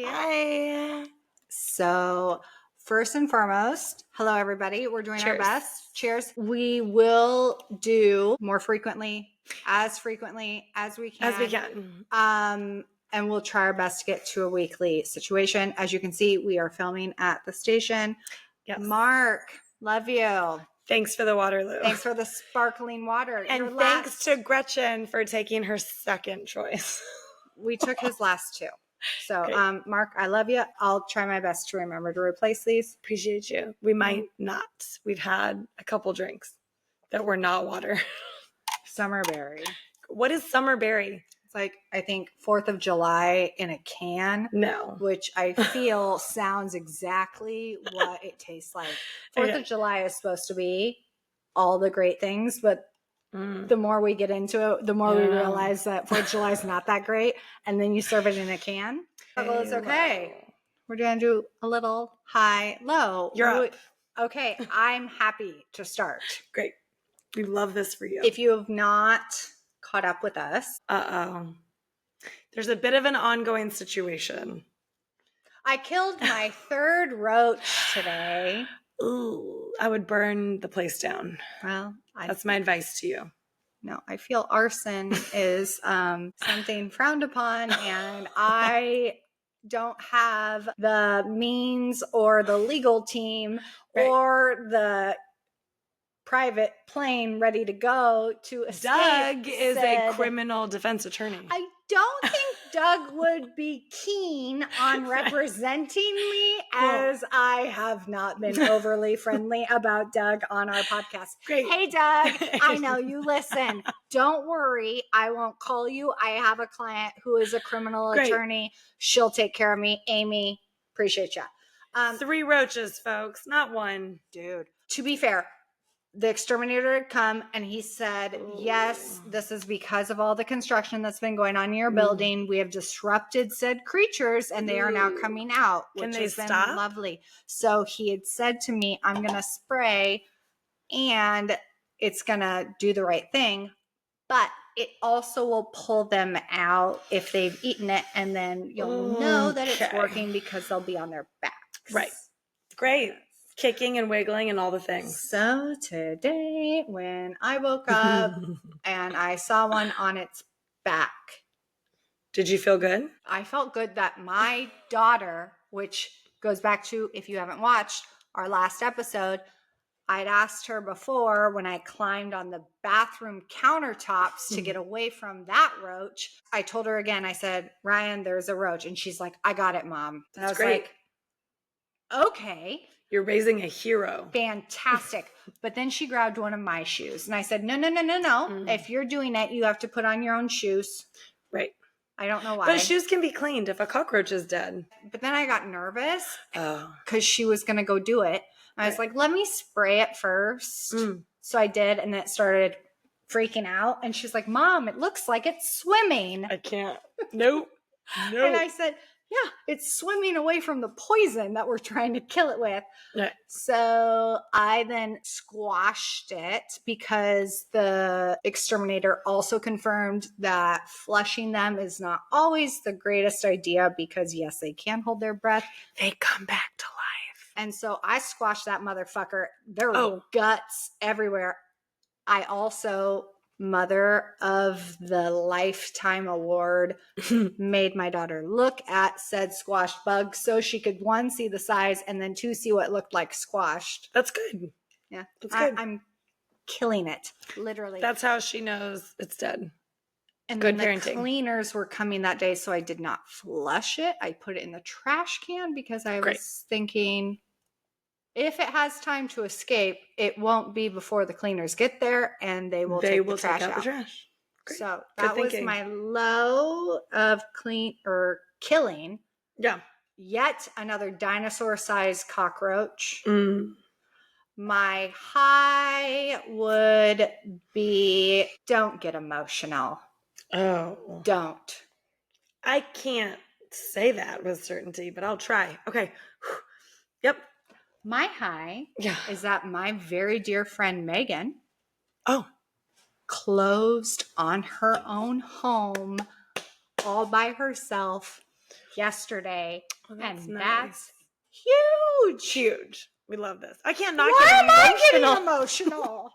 Hi. So, first and foremost, hello everybody. We're doing our Cheers. best. Cheers. We will do more frequently as we can. As we can. And we'll try our best to get to a weekly situation. As you can see, we are filming at the station. Yes. Mark, love you. Thanks for the Waterloo. Thanks for the sparkling water. And thanks to Gretchen for taking her second choice. We took his last two. So, Great. Mark, I love you. I'll try my best to remember to replace these. Appreciate you. We might not. We've had a couple drinks that were not water. Summerberry. What is summerberry? It's like, I think 4th of July in a can. No. Which I feel sounds exactly what it tastes like. 4th of July is supposed to be all the great things, but the more we get into it, the more we realize that 4th of July is not that great. And then you serve it in a can. Well, it's okay. We're going to do a little high-low. You're up. Okay, I'm happy to start. Great. We love this for you. If you have not caught up with us. There's a bit of an ongoing situation. I killed my third roach today. Ooh, I would burn the place down. Well, that's my advice to you. No, I feel arson is something frowned upon, and I don't have the means or the legal team or the private plane ready to go to escape. Doug is a criminal defense attorney. I don't think Doug would be keen on representing me, as I have not been overly friendly about Doug on our podcast. Great. Hey, Doug, I know you listen. Don't worry. I won't call you. I have a client who is a criminal attorney. She'll take care of me. Amy, appreciate you. 3 roaches, folks, not one. Dude, to be fair, the exterminator had come and he said, yes, this is because of all the construction that's been going on in your building. We have disrupted said creatures and they are now coming out, which has been lovely. So he had said to me, I'm going to spray and it's going to do the right thing, but it also will pull them out if they've eaten it. And then you'll know that it's working because they'll be on their backs. Right. Great. Kicking and wiggling and all the things. So today, when I woke up and I saw one on its back. Did you feel good? I felt good that my daughter, which goes back to, if you haven't watched our last episode, I'd asked her before when I climbed on the bathroom countertops to get away from that roach. I told her again, I said, Ryan, there's a roach. And she's like, I got it, Mom. And I was like, okay. You're raising a hero. Fantastic. But then she grabbed one of my shoes. And I said, no. If you're doing it, you have to put on your own shoes. Right. I don't know why. But shoes can be cleaned if a cockroach is dead. But then I got nervous because she was going to go do it. I was like, let me spray it first. So I did. And it started freaking out. And she's like, Mom, it looks like it's swimming. I can't. Nope. And I said, yeah, it's swimming away from the poison that we're trying to kill it with. Right. So I then squashed it because the exterminator also confirmed that flushing them is not always the greatest idea because, yes, they can hold their breath. They come back to life. And so I squashed that motherfucker. There were guts everywhere. I also, Mother of the Lifetime Award, made my daughter look at said squashed bug so she could, 1, see the size, and then 2, see what it looked like squashed. That's good. Yeah. That's good. I'm killing it, literally. That's how she knows it's dead. And good then parenting. The cleaners were coming that day, so I did not flush it. I put it in the trash can because I was thinking, if it has time to escape, it won't be before the cleaners get there, and they will take the trash out. Great. So that was my low of killing. Yeah. Yet another dinosaur-sized cockroach. My high would be, don't get emotional. Oh. Don't. I can't say that with certainty, but I'll try. Okay. Yep. My high is that my very dear friend Megan closed on her own home all by herself yesterday. Oh, And nice. that's huge. Huge. We love this. I can't not Why get am I getting emotional. emotional?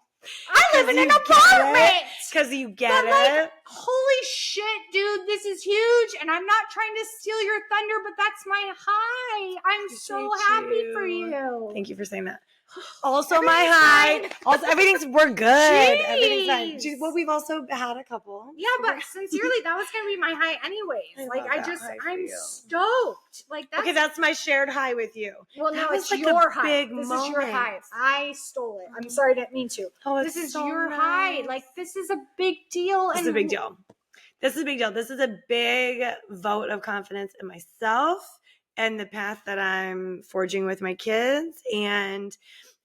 I live in an you get apartment. Because you get But like, it. holy shit, dude, this is huge. And I'm not trying to steal your thunder, but that's my high. I'm so happy for you. Thank you for saying that. Also, my high. Fine. Also, we're good. Everything's fine. Jeez. Well, we've also had a couple. Yeah, but sincerely, that was gonna be my high anyways. I'm stoked. Like that's okay. That's my shared high with you. well, that no, was it's like your a high. big This moment. is your high. I stole it. I'm sorry, I didn't mean to. Oh, this is so your nice. high. Like this is a big deal. This is a big deal. This is a big deal. This is a big vote of confidence in myself and the path that I'm forging with my kids. And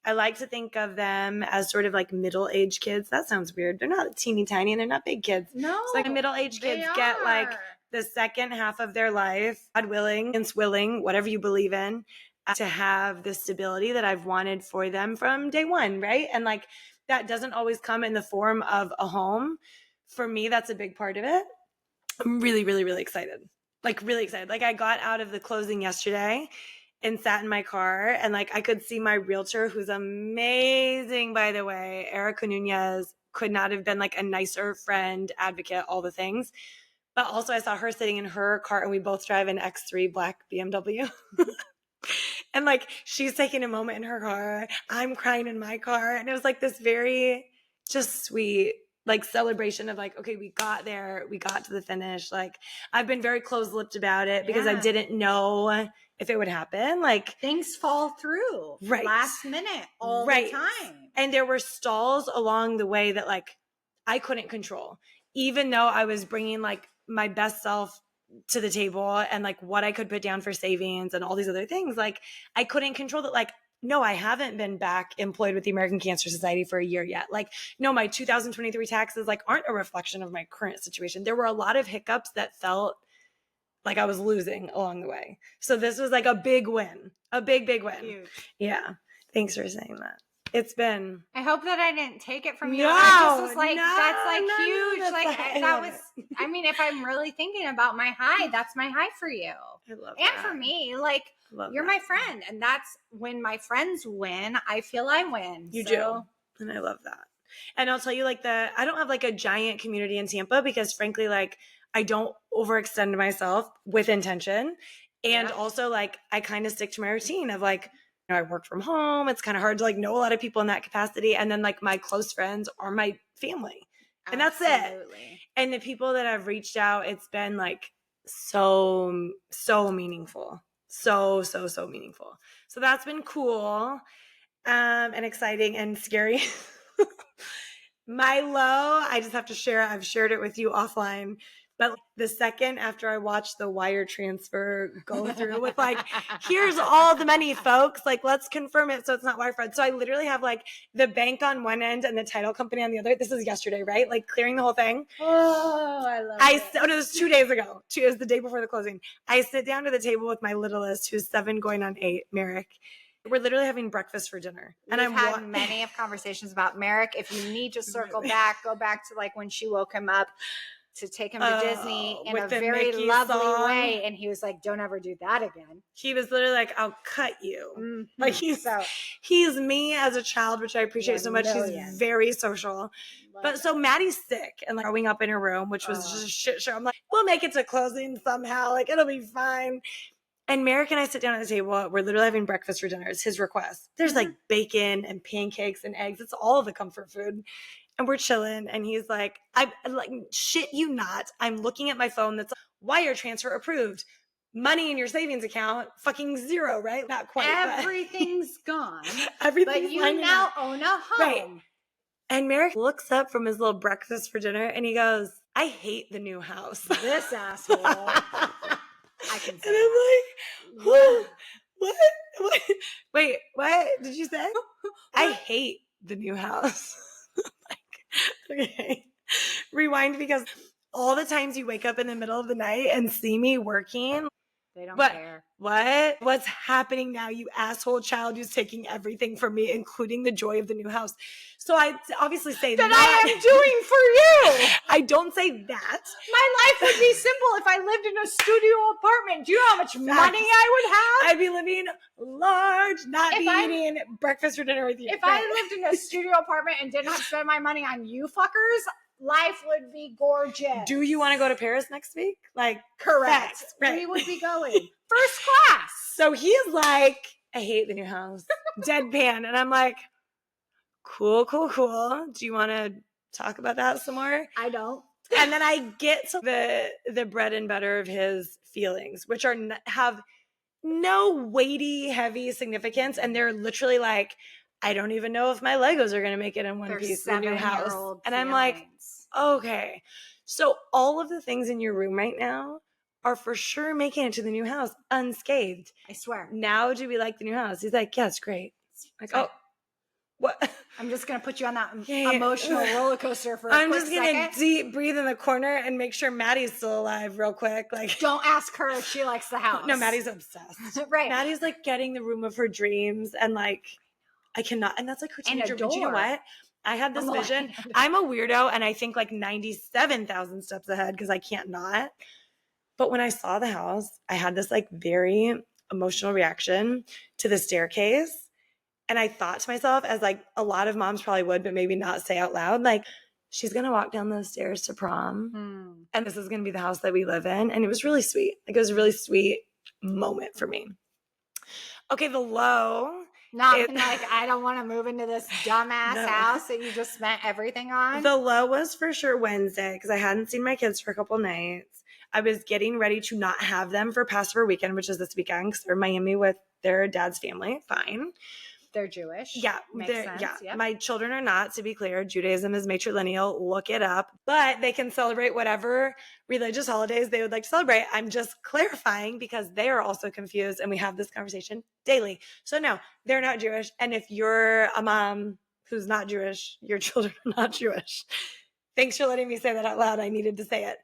I like to think of them as sort of like middle-aged kids. That sounds weird. They're not teeny tiny and they're not big kids. No, it's like middle-aged kids get like the second half of their life, God willing, and willing, whatever you believe in, to have the stability that I've wanted for them from day one, right? And like that doesn't always come in the form of a home. For me, that's a big part of it. I'm really, really, really excited. Like really excited. Like I got out of the closing yesterday and sat in my car and like I could see my realtor, who's amazing, by the way. Erica Nunez could not have been like a nicer friend, advocate, all the things. But also I saw her sitting in her car and we both drive an X3 black BMW. And like she's taking a moment in her car. I'm crying in my car. And it was like this very just sweet like celebration of like, okay, we got there. We got to the finish. Like I've been very close-lipped about it because I didn't know if it would happen. Like things fall through last minute all the time. And there were stalls along the way that like I couldn't control, even though I was bringing like my best self to the table and like what I could put down for savings and all these other things. Like I couldn't control that. Like, no, I haven't been back employed with the American Cancer Society for a year yet. Like, no, my 2023 taxes like aren't a reflection of my current situation. There were a lot of hiccups that felt like I was losing along the way. So this was like a big win, a big, big win. Huge. Yeah. Thanks for saying that. It's been. I hope that I didn't take it from you. No, I just was like, no, that's like no, huge. that's like I that love was. it. I mean, if I'm really thinking about my high, that's my high for you. I love and that. for me, like you're that. my friend, and that's when my friends win. I feel I win. You do, and I love that. And I'll tell you, like I don't have like a giant community in Tampa because, frankly, like I don't overextend myself with intention, and also like I kind of stick to my routine of like. I work from home. It's kind of hard to like know a lot of people in that capacity. And then like my close friends are my family. And that's it. And the people that I've reached out, it's been like so meaningful. So meaningful. So that's been cool and exciting and scary. My low, I just have to share, I've shared it with you offline. But the second after I watched the wire transfer go through with like, here's all the money, folks. Like, let's confirm it so it's not wire fraud. So I literally have like the bank on one end and the title company on the other. This is yesterday, right? Like clearing the whole thing. Oh, I love it. Oh, no, it was 2 days ago. It was the day before the closing. I sit down to the table with my littlest, who's 7 going on 8, Merrick. We're literally having breakfast for dinner. And I've had many of conversations about Merrick. If you need to circle back, go back to like when she woke him up to take him to Disney in a very lovely way. And he was like, don't ever do that again. He was literally like, I'll cut you. Mm-hmm. Like he's me as a child, which I appreciate so much. He's very social. But so Maddie's sick and like growing up in her room, which was just a shit show. I'm like, we'll make it to closing somehow. Like it'll be fine. And Merrick and I sit down at the table. We're literally having breakfast for dinner. It's his request. There's like bacon and pancakes and eggs. It's all of the comfort food. And we're chilling. And he's like, I'm like, shit you not. I'm looking at my phone that's wire transfer approved. Money in your savings account, fucking zero, right? Not quite. Everything's gone. Everything's but you now own a home. Right. And Merrick looks up from his little breakfast for dinner and he goes, I hate the new house. This asshole. I can say and I'm like, what? Wait, what did you say? I hate the new house. Like, okay. Rewind because all the times you wake up in the middle of the night and see me working, They don't What? care. What? What's happening now, you asshole child who's taking everything from me, including the joy of the new house? So I obviously say That that. I am doing for you. I don't say that. My life would be simple if I lived in a studio apartment. Do you know how much money I would have? I'd be living large, not If be I- eating breakfast for dinner with you. If I lived in a studio apartment and did not spend my money on you fuckers, life would be gorgeous. Do you want to go to Paris next week? Like, Correct. facts, right. We would be going. First class. So he's like, I hate the new house. Deadpan. And I'm like, cool. Do you want to talk about that some more? I don't. And then I get to the bread and butter of his feelings, which are have no weighty, heavy significance. And they're literally like, I don't even know if my Legos are going to make it in one They're piece in the new house. 7-year-old And I'm like, feelings. okay. So all of the things in your room right now are for sure making it to the new house unscathed. I swear. Now do we like the new house? He's like, yeah, it's great. Like, oh, what? I'm just going to put you on that Yeah. emotional roller coaster for a I'm quick just going second. to deep breathe in the corner and make sure Maddie's still alive real quick. Like, Don't ask her if she likes the house. no, Maddie's obsessed. Right. Maddie's like getting the room of her dreams and like, I cannot. And that's like her And teenager. But you know door. what? I had this I'm vision. like- I'm a weirdo and I think like 97,000 steps ahead because I can't not. But when I saw the house, I had this like very emotional reaction to the staircase. And I thought to myself, as like a lot of moms probably would, but maybe not say out loud, like, she's going to walk down those stairs to prom. And this is going to be the house that we live in. And it was really sweet. Like, it was a really sweet moment for me. Okay, the low. Not like, I don't want to move into this dumbass No. house that you just spent everything on. The low was for sure Wednesday because I hadn't seen my kids for a couple nights. I was getting ready to not have them for Passover weekend, which is this weekend because they're in Miami with their dad's family. Fine. They're Jewish. Yeah. Makes sense. Yeah. Yep. My children are not, to be clear. Judaism is matrilineal. Look it up. But they can celebrate whatever religious holidays they would like to celebrate. I'm just clarifying because they are also confused and we have this conversation daily. So no, they're not Jewish. And if you're a mom who's not Jewish, your children are not Jewish. Thanks for letting me say that out loud. I needed to say it.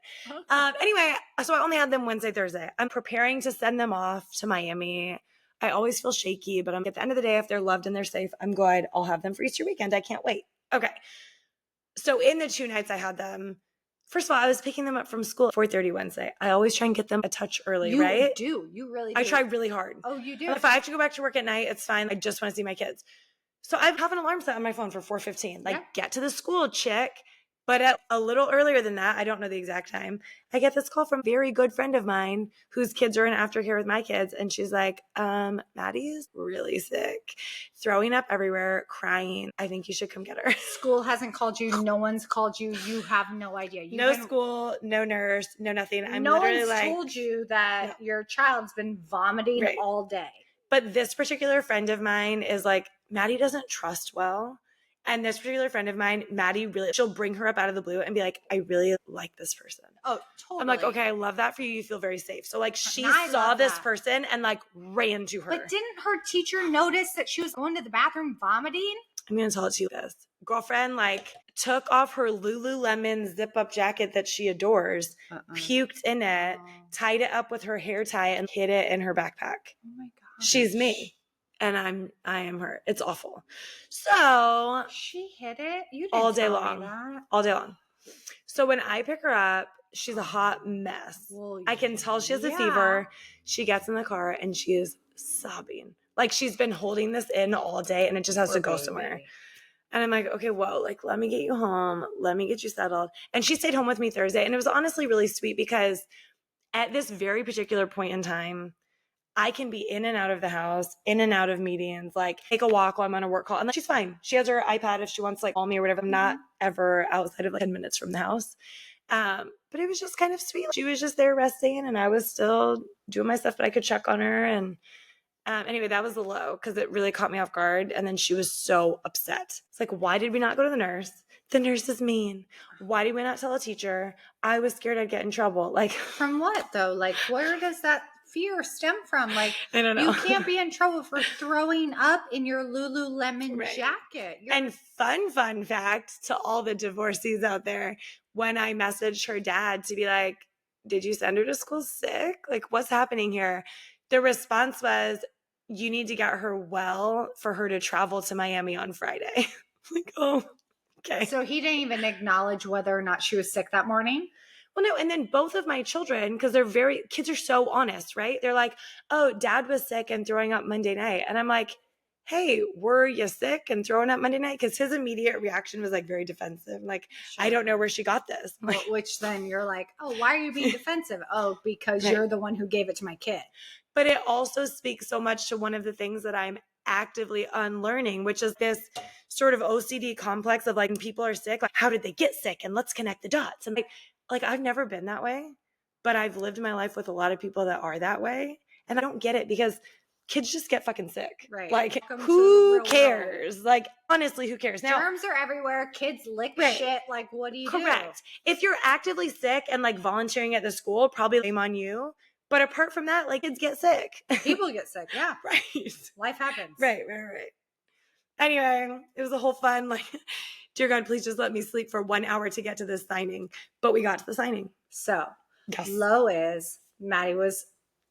Anyway, so I only had them Wednesday, Thursday. I'm preparing to send them off to Miami. I always feel shaky, but at the end of the day, if they're loved and they're safe, I'm good. I'll have them for Easter weekend. I can't wait. Okay. So in the 2 nights I had them, first of all, I was picking them up from school at 4:30 Wednesday. I always try and get them a touch early, right? You do. You really do. I try really hard. Oh, you do? And if I have to go back to work at night, it's fine. I just want to see my kids. So I have an alarm set on my phone for 4:15. Like, get to the school, chick. But at a little earlier than that, I don't know the exact time, I get this call from a very good friend of mine whose kids are in aftercare with my kids. And she's like, Maddie's really sick, throwing up everywhere, crying. I think you should come get her. School hasn't called you. No one's called you. You have no idea. No school, no nurse, no nothing. I'm no literally one's like, told you that your child's been vomiting Right. all day. But this particular friend of mine is like, Maddie doesn't trust well. And this particular friend of mine, Maddie, really, she'll bring her up out of the blue and be like, I really like this person. Oh, totally. I'm like, okay, I love that for you. You feel very safe. So like she I saw love this that. person and like ran to her. But didn't her teacher notice that she was going to the bathroom vomiting? I'm going to tell it to you this. Girlfriend like took off her Lululemon zip up jacket that she adores, puked in it, tied it up with her hair tie and hid it in her backpack. Oh my God. She's me. And I am her. It's awful. So she hid it? You didn't all day tell me long. that. All day long. So when I pick her up, she's a hot mess. Well, I can tell she has a fever. She gets in the car and she is sobbing. Like she's been holding this in all day and it just has to go somewhere. And I'm like, okay, whoa, like, let me get you home. Let me get you settled. And she stayed home with me Thursday. And it was honestly really sweet because at this very particular point in time, I can be in and out of the house, in and out of meetings, like take a walk while I'm on a work call. And like, she's fine. She has her iPad if she wants to like call me or whatever. I'm not ever outside of like 10 minutes from the house. But it was just kind of sweet. She was just there resting and I was still doing my stuff, but I could check on her. And anyway, that was the low because it really caught me off guard. And then she was so upset. It's like, why did we not go to the nurse? The nurse is mean. Why did we not tell a teacher? I was scared I'd get in trouble. Like, from what though? Like, where does that fear stem from? Like, I don't know. You can't be in trouble for throwing up in your Lululemon jacket. And fun fact to all the divorcees out there, when I messaged her dad to be like, did you send her to school sick? Like, what's happening here? The response was, you need to get her well for her to travel to Miami on Friday. Like, oh, okay. So he didn't even acknowledge whether or not she was sick that morning? Well, no, and then both of my children, because kids are so honest, right? They're like, oh, dad was sick and throwing up Monday night. And I'm like, hey, were you sick and throwing up Monday night? Because his immediate reaction was like very defensive. Like, Sure. I don't know where she got this. Well, which then you're like, oh, why are you being defensive? Oh, because you're the one who gave it to my kid. But it also speaks so much to one of the things that I'm actively unlearning, which is this sort of OCD complex of like, when people are sick, like, how did they get sick? And let's connect the dots. And like I've never been that way, but I've lived my life with a lot of people that are that way. And I don't get it because kids just get fucking sick. Right. Like, Welcome who to the real cares? world. Like, honestly, who cares? Now, germs are everywhere. Kids lick Right. shit. Like, what do you correct. If you're actively sick and like volunteering at the school, probably blame on you. But apart from that, like, kids get sick. do? People get sick. Yeah. Right. Life happens. Right. Anyway, it was a whole fun, like, dear God, please just let me sleep for 1 hour to get to this signing. But we got to the signing. So Yes. low is Maddie was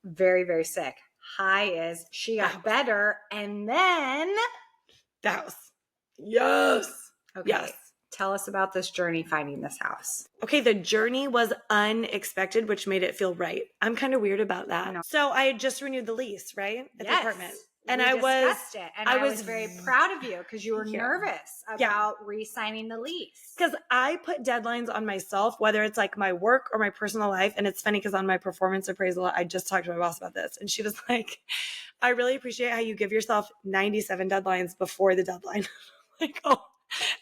very, very sick. High is she got better. And then The house. Yes. okay. Yes. Tell us about this journey finding this house. Okay, the journey was unexpected, which made it feel right. I'm kind of weird about that. No. So I had just renewed the lease, right? At the apartment. And we I was discussed it, and I was very proud of you because you were nervous about re-signing the lease. Because I put deadlines on myself, whether it's like my work or my personal life. And it's funny because on my performance appraisal, I just talked to my boss about this. And she was like, I really appreciate how you give yourself 97 deadlines before the deadline. Like, oh,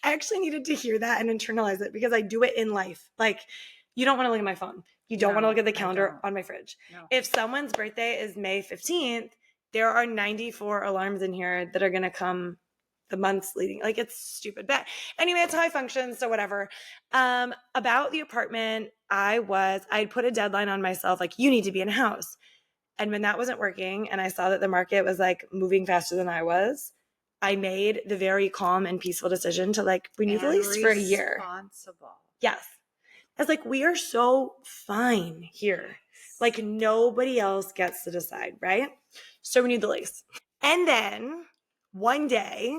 I actually needed to hear that and internalize it because I do it in life. Like, you don't want to look at my phone. You don't want to look at the calendar on my fridge. No. If someone's birthday is May 15th, there are 94 alarms in here that are going to come the months leading. Like, it's stupid. But anyway, it's how I function. So whatever. About the apartment, I'd put a deadline on myself. Like, you need to be in a house. And when that wasn't working and I saw that the market was like moving faster than I was, I made the very calm and peaceful decision to like renew the lease for a year. Responsible. Yes. I was like, we are so fine here. Like, nobody else gets to decide, right? So renewed the lease. And then one day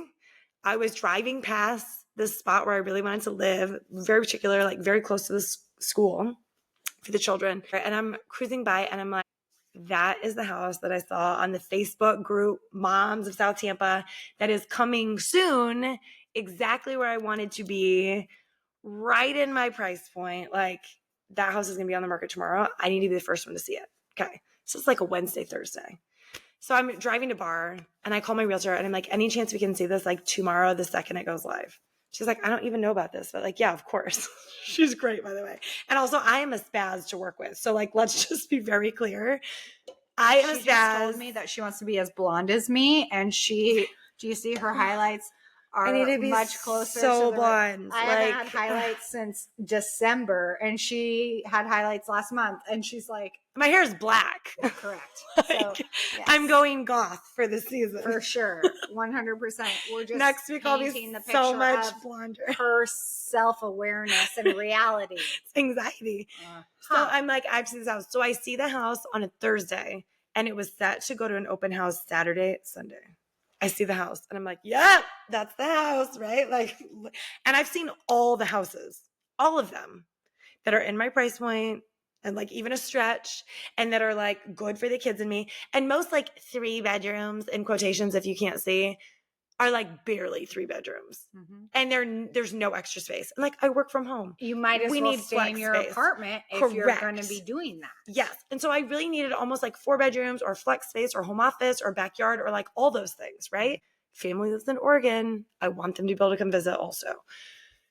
I was driving past this spot where I really wanted to live, very particular, like very close to the school for the children. And I'm cruising by and I'm like, that is the house that I saw on the Facebook group, Moms of South Tampa, that is coming soon, exactly where I wanted to be, right in my price point. Like, that house is going to be on the market tomorrow. I need to be the first one to see it. Okay. So it's like a Wednesday, Thursday. So I'm driving to bar and I call my realtor and I'm like, any chance we can see this like tomorrow, the second it goes live? She's like, I don't even know about this, but like, yeah, of course. She's great, by the way. And also I am a spaz to work with. So like, let's just be very clear. I am a spaz. She just told me that she wants to be as blonde as me. And do you see her highlights are much closer so to blonde. I haven't had highlights since December and she had highlights last month and she's like, my hair is black. Correct. Like, so yes. I'm going goth for the season. For sure. 100%. We're just next week I'll be so much blonder. Her self-awareness and reality. It's anxiety. So I'm like, I have to see this house. So I see the house on a Thursday and it was set to go to an open house Saturday, Sunday. I see the house and I'm like, yeah, that's the house, right? Like, and I've seen all the houses, all of them that are in my price point and like even a stretch and that are like good for the kids and me. And most like 3 bedrooms in quotations, if you can't see, are like barely 3 bedrooms. Mm-hmm. And there's no extra space. And like, I work from home. You might as well stay in your apartment if you're going to be doing that. Yes. And so I really needed almost like 4 bedrooms or flex space or home office or backyard or like all those things, right? Family lives in Oregon. I want them to be able to come visit also.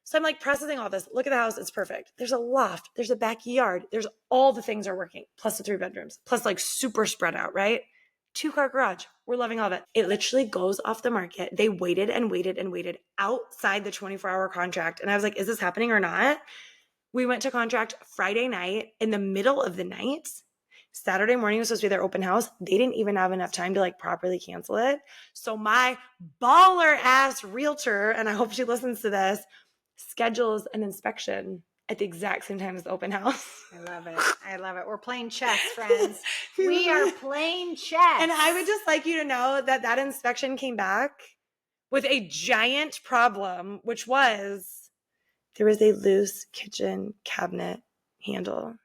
So I'm like processing all this. Look at the house. It's perfect. There's a loft. There's a backyard. There's all the things are working. Plus the 3 bedrooms. Plus like super spread out, right? 2-car garage. We're loving all of it. It literally goes off the market. They waited and waited and waited outside the 24-hour contract. And I was like, is this happening or not? We went to contract Friday night in the middle of the night. Saturday morning was supposed to be their open house. They didn't even have enough time to like properly cancel it. So my baller ass realtor, and I hope she listens to this, schedules an inspection at the exact same time as the open house. I love it. I love it. We're playing chess, friends. We are playing chess. And I would just like you to know that that inspection came back with a giant problem, which was there was a loose kitchen cabinet handle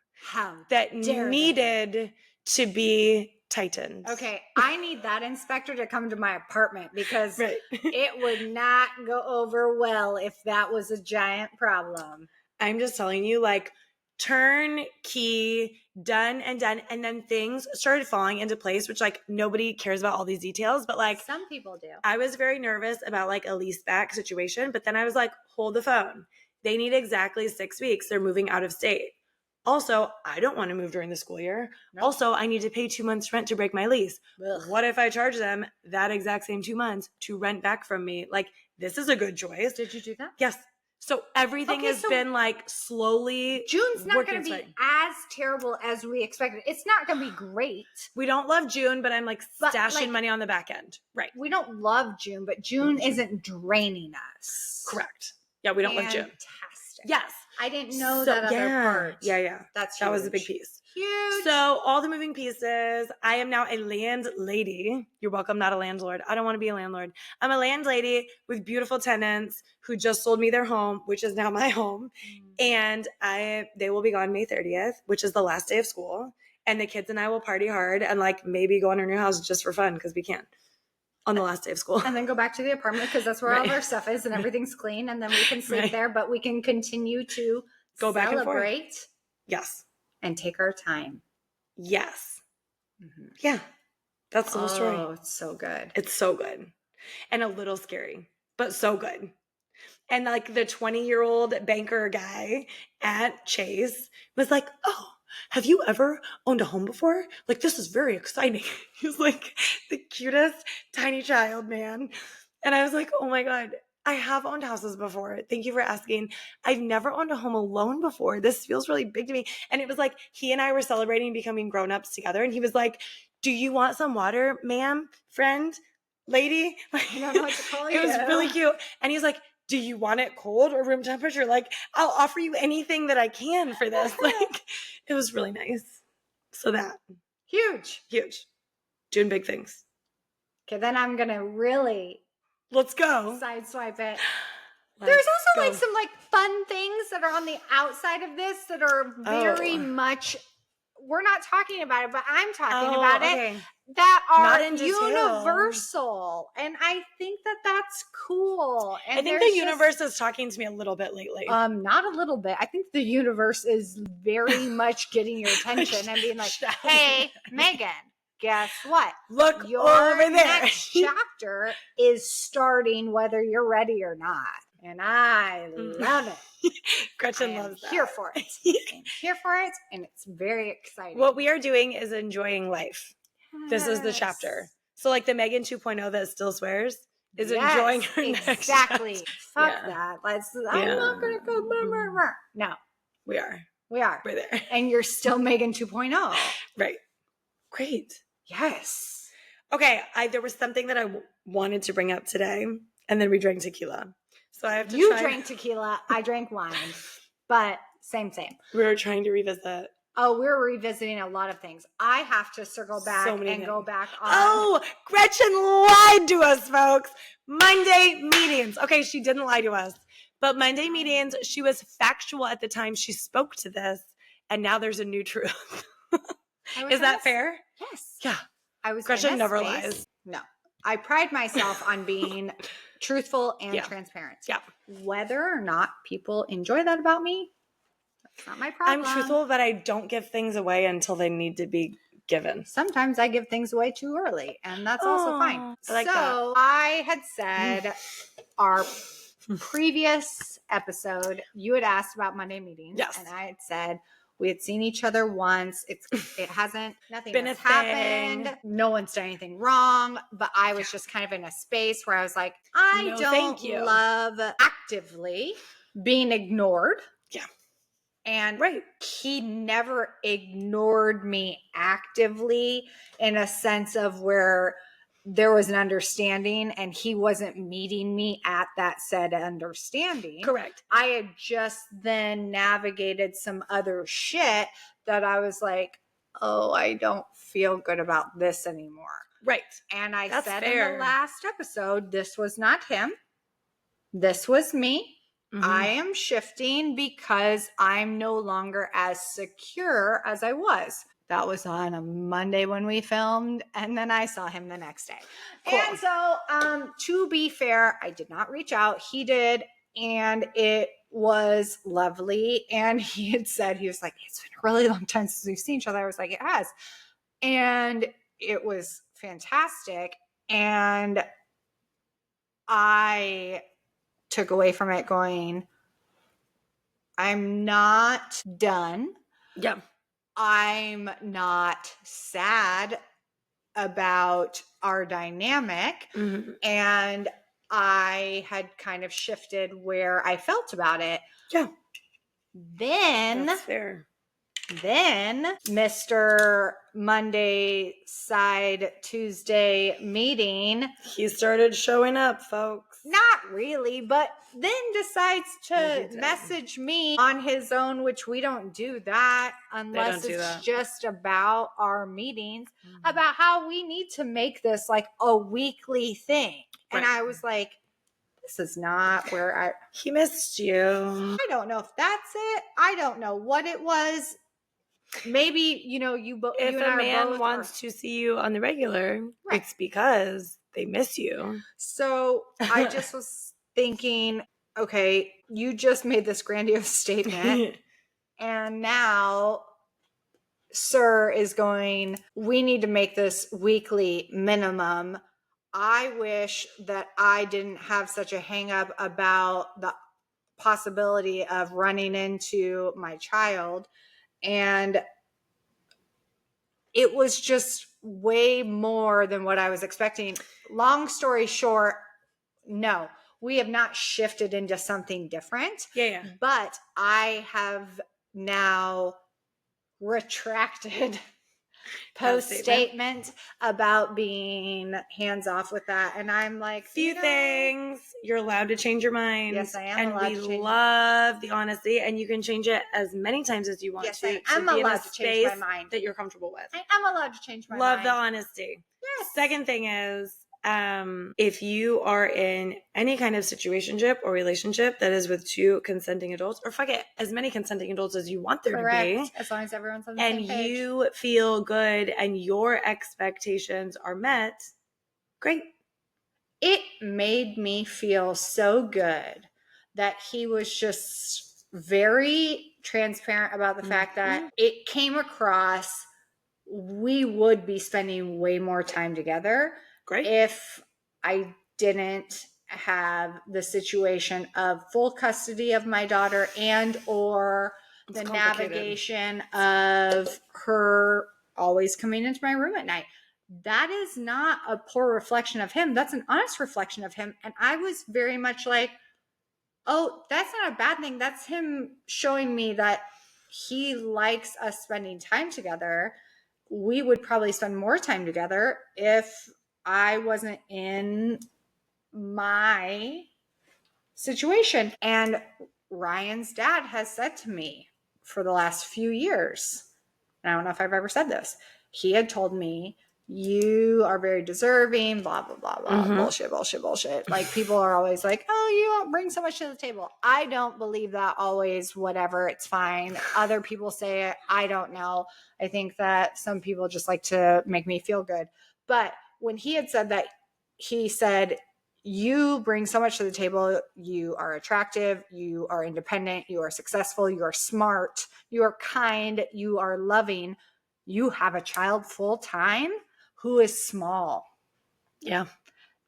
that needed to be tightened. Okay, I need that inspector to come to my apartment because it would not go over well if that was a giant problem. I'm just telling you, like, turnkey, done. And then things started falling into place, which, like, nobody cares about all these details, but, like, some people do. I was very nervous about, like, a lease back situation, but then I was like, hold the phone. They need exactly 6 weeks. They're moving out of state. Also, I don't want to move during the school year. Nope. Also, I need to pay 2 months rent to break my lease. Ugh. What if I charge them that exact same 2 months to rent back from me? Like, this is a good choice. Did you do that? Yes. So everything has been like slowly. June's not going to be as terrible as we expected. It's not going to be great. We don't love June, but I'm like stashing money on the back end. Right. We don't love June, but June isn't draining us. Correct. Yeah, we don't love June. Fantastic. Yes. I didn't know that other part. Yeah. That was a big piece. Huge. So all the moving pieces. I am now a landlady. You're welcome, not a landlord. I don't want to be a landlord. I'm a landlady with beautiful tenants who just sold me their home, which is now my home. And they will be gone May 30th, which is the last day of school. And the kids and I will party hard and like maybe go in our new house just for fun because we can. On the last day of school. And then go back to the apartment because that's where all of our stuff is and everything's clean. And then we can sleep there, but we can continue to go back and celebrate. Yes. And take our time. Yes. Mm-hmm. Yeah. That's the whole story. Oh, it's so good. It's so good. And a little scary, but so good. And like the 20-year-old banker guy at Chase was like, oh, have you ever owned a home before? Like, this is very exciting. He was like the cutest tiny child, man. And I was like, oh my God, I have owned houses before. Thank you for asking. I've never owned a home alone before. This feels really big to me. And it was like, he and I were celebrating becoming grown-ups together. And he was like, do you want some water, ma'am, friend, lady? Like, I don't know what to call you. It was really cute. And he's like, do you want it cold or room temperature? Like, I'll offer you anything that I can for this. Like, it was really nice. So that. Huge. Doing big things. Okay, then I'm going to really. Let's go. Sideswipe it. There's also like some like fun things that are on the outside of this that are very much. We're not talking about it, but I'm talking about it. That are universal. And I think that that's cool. And I think the universe is talking to me a little bit lately. Not a little bit. I think the universe is very much getting your attention and being like, hey, Megan, guess what? Look your over there. Next chapter is starting whether you're ready or not. And I love it. Gretchen loves that. I'm here for it. I'm here for it. And it's very exciting. What we are doing is enjoying life. Yes. This is the chapter. So like the Megan 2.0 that still swears is enjoying her next chapter. Fuck that. I'm not going to go. No. We are. We're there. And you're still Megan 2.0. Right. Great. Yes. Okay. There was something that I wanted to bring up today, and then we drank tequila. So I have to drank tequila. I drank wine. But same. We were trying to revisit. Oh, we're revisiting a lot of things. I have to circle back go back on. Oh, Gretchen lied to us, folks. Monday meetings. Okay, she didn't lie to us. But Monday meetings, she was factual at the time she spoke to this. And now there's a new truth. Is that fair? Yes. Yeah. Gretchen never lies. No. I pride myself on being truthful and transparent. Yeah. Whether or not people enjoy that about me, that's not my problem. I'm truthful, but I don't give things away until they need to be given. Sometimes I give things away too early, and that's also fine. I like that. I had said our previous episode, you had asked about Monday meetings. Yes. And I had said we had seen each other once. Nothing been has a happened. thing. No one's done anything wrong. But I was just kind of in a space where I was like, I don't love actively being ignored. Yeah. And he never ignored me actively in a sense of where there was an understanding and he wasn't meeting me at that said understanding. Correct. I had just then navigated some other shit that I was like, oh, I don't feel good about this anymore. Right. And I That's said fair. in the last episode, this was not him. This was me. Mm-hmm. I am shifting because I'm no longer as secure as I was. That was on a Monday when we filmed, and then I saw him the next day. Cool. And so, to be fair, I did not reach out. He did, and it was lovely. And he had said, he was like, it's been a really long time since we've seen each other. I was like, it has. And it was fantastic. And I took away from it going, I'm not done. Yeah. I'm not sad about our dynamic. Mm-hmm. And I had kind of shifted where I felt about it. Yeah. Then That's fair. Then Mr. Monday side Tuesday meeting. He started showing up, folks. Not really, but then decides to message me on his own, which we don't do that unless it's just about our meetings, about how we need to make this like a weekly thing. Right. And I was like, this is not where he missed you. I don't know if that's it. I don't know what it was. Maybe, you if a man wants to see you on the regular, right, it's because they miss you. So I just was thinking, okay, you just made this grandiose statement and now Sir is going, we need to make this weekly minimum. I wish that I didn't have such a hang up about the possibility of running into my child. And it was just way more than what I was expecting. Long story short, no, we have not shifted into something different. Yeah. But I have now retracted post statement about being hands off with that. And I'm like, few things. You're allowed to change your mind. Yes, I am. And we love the honesty, and you can change it as many times as you want to. Yes, I am allowed to change my mind that you're comfortable with. I am allowed to change my mind. Love the honesty. Yes. Second thing is, if you are in any kind of situationship or relationship that is with two consenting adults, or fuck it, as many consenting adults as you want there to be, as long as everyone's on the same page, and you feel good and your expectations are met, great. It made me feel so good that he was just very transparent about the fact that it came across we would be spending way more time together. Great. If I didn't have the situation of full custody of my daughter and or the navigation of her always coming into my room at night. That is not a poor reflection of him. That's an honest reflection of him. And I was very much like, oh, that's not a bad thing. That's him showing me that he likes us spending time together. We would probably spend more time together if I wasn't in my situation. And Ryan's dad has said to me for the last few years, and I don't know if I've ever said this, he had told me, you are very deserving, blah, blah, blah, blah, bullshit. Like people are always like, oh, you don't bring so much to the table. I don't believe that always, whatever, it's fine. Other people say it. I don't know. I think that some people just like to make me feel good. But when he had said that, he said, you bring so much to the table. You are attractive. You are independent. You are successful. You are smart. You are kind. You are loving. You have a child full time who is small. Yeah.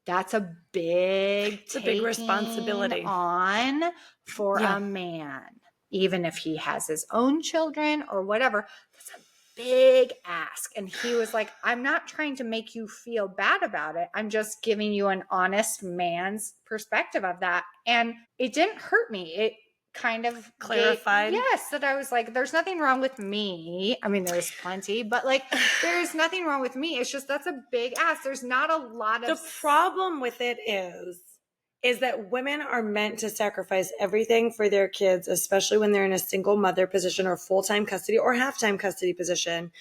That's a big responsibility on for a man, even if he has his own children or whatever. That's a big ask. And he was like, I'm not trying to make you feel bad about it. I'm just giving you an honest man's perspective of that. And it didn't hurt me. It kind of clarified. Yes, that I was like, there's nothing wrong with me. I mean, there's plenty, but like, there's nothing wrong with me. It's just that's a big ask. There's not a lot of. The problem with it is that women are meant to sacrifice everything for their kids, especially when they're in a single mother position or full-time custody or half-time custody position.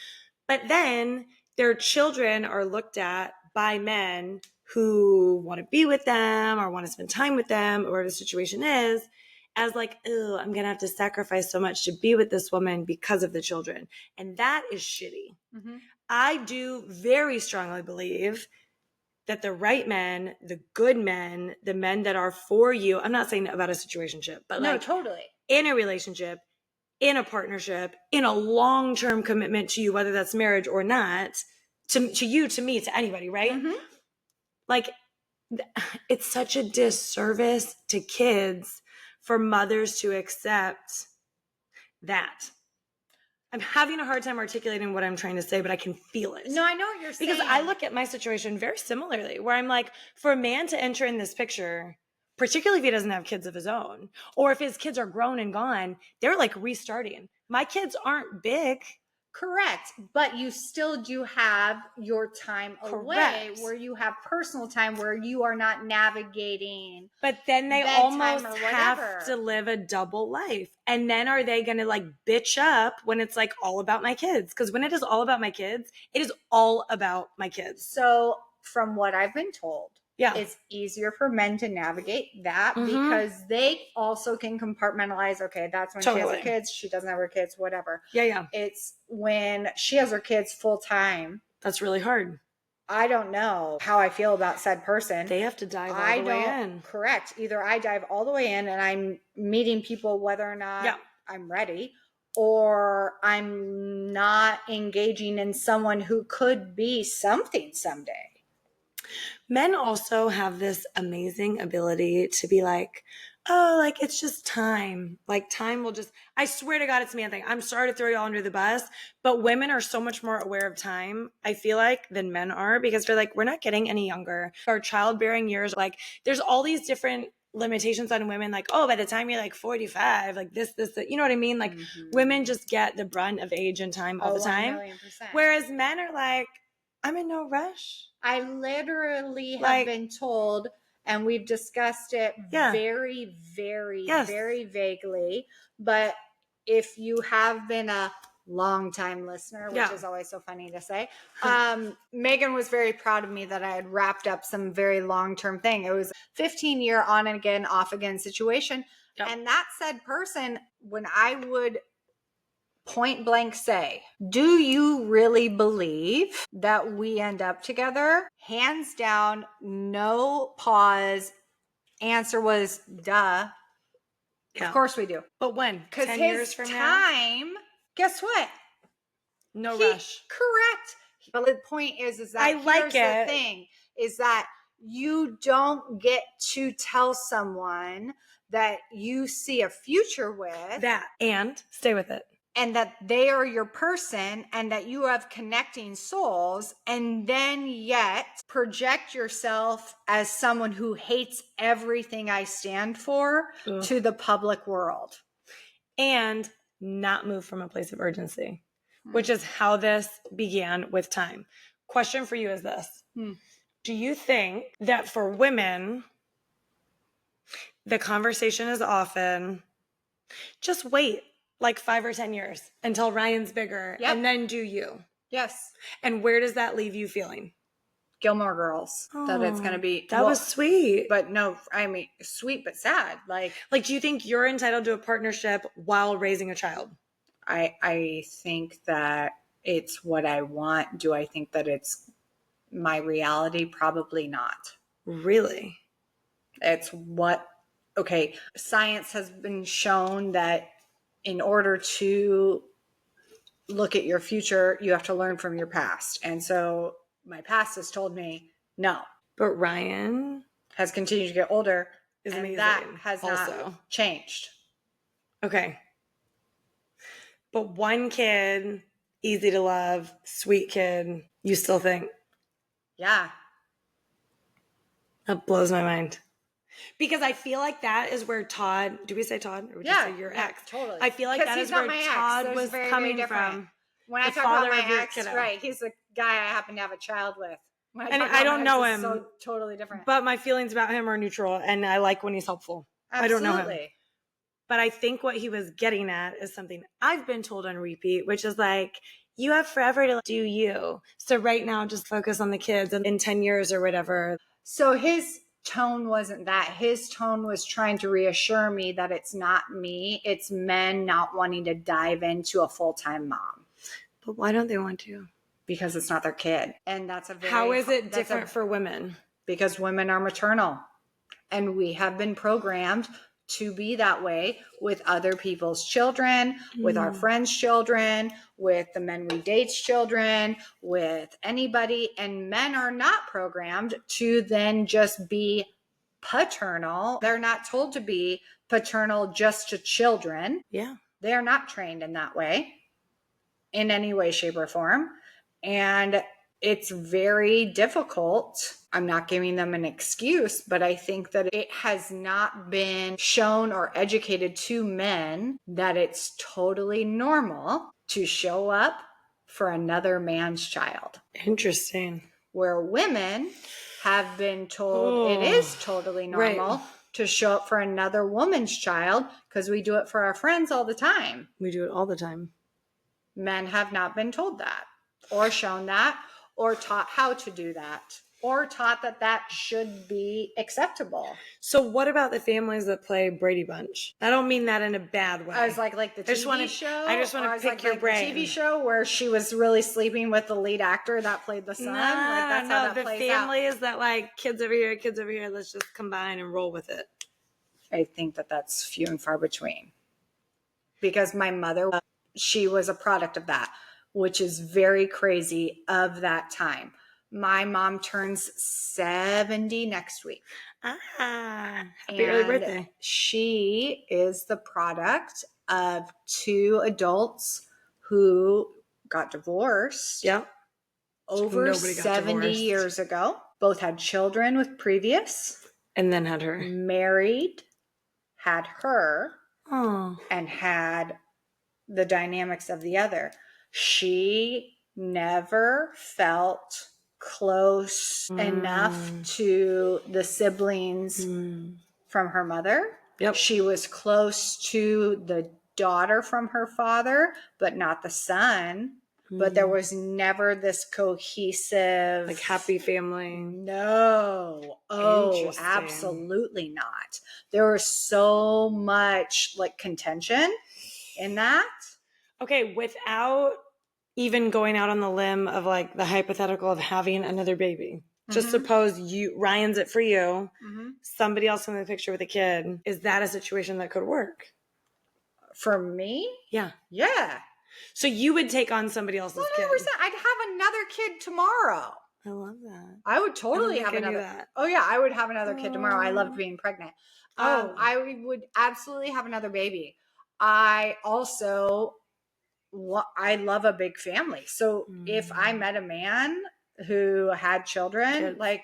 But then their children are looked at by men who want to be with them or want to spend time with them, or whatever the situation is, as like, oh, I'm going to have to sacrifice so much to be with this woman because of the children. And that is shitty. Mm-hmm. I do very strongly believe that the right men, the good men, the men that are for you, I'm not saying about a situationship, but No, like totally. in a relationship, in a partnership, in a long-term commitment to you, whether that's marriage or not, to you, to me, to anybody, right? Mm-hmm. Like, it's such a disservice to kids for mothers to accept that. I'm having a hard time articulating what I'm trying to say, but I can feel it. No, I know what you're saying. Because I look at my situation very similarly, where I'm like, for a man to enter in this picture, particularly if he doesn't have kids of his own, or if his kids are grown and gone, they're like restarting. My kids aren't big. Correct. But you still do have your time away Correct. where you have personal time where you are not navigating. But then they bedtime almost or have whatever. to live a double life. And then are they going to like bitch up when it's like all about my kids? Because when it is all about my kids, it is all about my kids. So from what I've been told, Yeah. it's easier for men to navigate that Mhm. because they also can compartmentalize. Okay, that's when she has Totally. her kids. She doesn't have her kids, whatever. Yeah. It's when she has her kids full time. That's really hard. I don't know how I feel about said person. They have to dive all the way in. Correct. Either I dive all the way in and I'm meeting people whether or not I'm ready, or I'm not engaging in someone who could be something someday. Men also have this amazing ability to be like, oh, like it's just time. Like time will just, I swear to God, it's a man thing. I'm sorry to throw y'all under the bus, but women are so much more aware of time, I feel like, than men are, because they're like, we're not getting any younger. Our childbearing years, like there's all these different limitations on women, like, oh, by the time you're like 45, like this, you know what I mean? Like women just get the brunt of age and time all the time. 1,000,000%. Whereas men are like, I'm in no rush. I literally have been told, and we've discussed it very, very, very vaguely, but if you have been a long-time listener, which is always so funny to say, Megan was very proud of me that I had wrapped up some very long-term thing. It was a 15-year on and again, off again situation. And that said person, when I would point blank say, do you really believe that we end up together? Hands down, no pause. Answer was, duh. Of course we do. But when? Because 10 his years from time, guess what? No rush. Correct. But the point is that I like the thing is that you don't get to tell someone that you see a future with. That, and stay with it. And that they are your person and that you have connecting souls, and then yet project yourself as someone who hates everything I stand for to the public world. And not move from a place of urgency, which is how this began with time. Question for you is this. Do you think that for women, the conversation is often, just wait like 5 or 10 years until Ryan's bigger and then do you? Yes. And where does that leave you feeling? Gilmore Girls. That it's going to be. That was sweet. But no, I mean, sweet but sad. Like, do you think you're entitled to a partnership while raising a child? I think that it's what I want. Do I think that it's my reality? Probably not. Really? It's what, okay, science has been shown that in order to look at your future, you have to learn from your past. And so my past has told me no. But Ryan has continued to get older. Is and amazing. That has also not changed. Okay. But one kid, easy to love, sweet kid, you still think? Yeah. That blows my mind. Because I feel like that is where Todd, do we say Todd? Or would you say your ex? Totally. I feel like that is where Todd was coming from. When I talk about my ex, right, he's the guy I happen to have a child with. And I don't know him. So totally different. But my feelings about him are neutral, and I like when he's helpful. Absolutely. I don't know him. But I think what he was getting at is something I've been told on repeat, which is like, you have forever to do you. So right now, just focus on the kids and in 10 years or whatever. So his tone wasn't that. His tone was trying to reassure me that it's not me. It's men not wanting to dive into a full-time mom. But why don't they want to? Because it's not their kid. And that's a very... How is it different for women? Because women are maternal. And we have been programmed to be that way with other people's children, with our friends' children, with the men we date's children, with anybody. And men are not programmed to then just be paternal. They're not told to be paternal just to children. Yeah. They are not trained in that way, in any way, shape, or form. And it's very difficult. I'm not giving them an excuse, but I think that it has not been shown or educated to men that it's totally normal to show up for another man's child. Interesting. Where women have been told it is totally normal to show up for another woman's child because we do it for our friends all the time. We do it all the time. Men have not been told that or shown that or taught how to do that, or taught that that should be acceptable. So what about the families that play Brady Bunch? I don't mean that in a bad way. I was like the TV show. I just want to pick your brain. The TV show where she was really sleeping with the lead actor that played the son. No, the families that like kids over here, let's just combine and roll with it. I think that that's few and far between. Because my mother, she was a product of that, which is very crazy of that time. My mom turns 70 next week. Happy early birthday. She is the product of two adults who got divorced over 70 years ago. Both had children with previous. And then had her. Married, had her, and had the dynamics of the other. She never felt close enough to the siblings from her mother. Yep. She was close to the daughter from her father, but not the son. But there was never this cohesive, like happy family. No. Oh, absolutely not. There was so much like contention in that. Okay, without even going out on the limb of like the hypothetical of having another baby. Just suppose Ryan's it for you. Somebody else in the picture with a kid. Is that a situation that could work? For me? Yeah. Yeah. So you would take on somebody else's 100%. kid. I'd have another kid tomorrow. I love that. I would totally have another. Oh yeah, I would have another kid tomorrow. I loved being pregnant. I would absolutely have another baby. I also I love a big family. So if I met a man who had children, I